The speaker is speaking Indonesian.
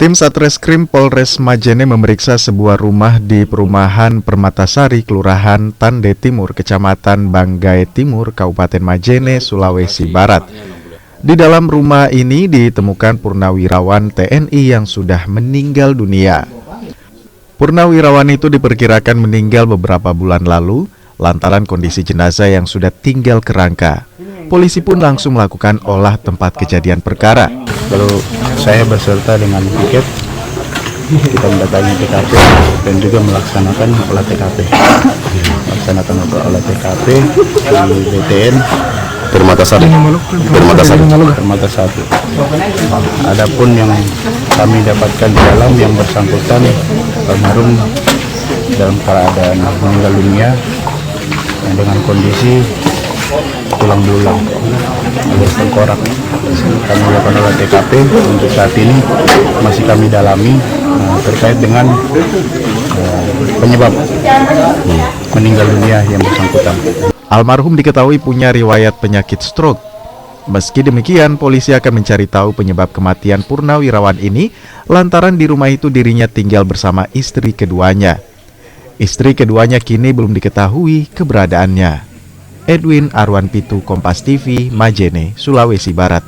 Tim Satreskrim Polres Majene memeriksa sebuah rumah di perumahan Permatasari, Kelurahan Tande Timur, Kecamatan Banggai Timur, Kabupaten Majene, Sulawesi Barat. Di dalam rumah ini ditemukan purnawirawan TNI yang sudah meninggal dunia. Purnawirawan itu diperkirakan meninggal beberapa bulan lalu lantaran kondisi jenazah yang sudah tinggal kerangka. Polisi pun langsung melakukan olah tempat kejadian perkara. Lalu saya berserta dengan piket, kita mendatangi TKP dan juga melaksanakan olah TKP. Melaksanakan olah TKP di BTN Permatasari. Adapun yang kami dapatkan di dalam yang bersangkutan almarhum dalam keadaan meninggal dunia dengan kondisi tulang belulang alias tengkorak. Kami lakukan olah TKP untuk saat ini masih kami dalami terkait dengan penyebab meninggal dunia yang bersangkutan. Almarhum diketahui punya riwayat penyakit stroke. Meski demikian, polisi akan mencari tahu penyebab kematian purnawirawan ini lantaran di rumah itu dirinya tinggal bersama istri keduanya. Istri keduanya kini belum diketahui keberadaannya. Edwin Arwan Pitu, Kompas TV, Majene, Sulawesi Barat.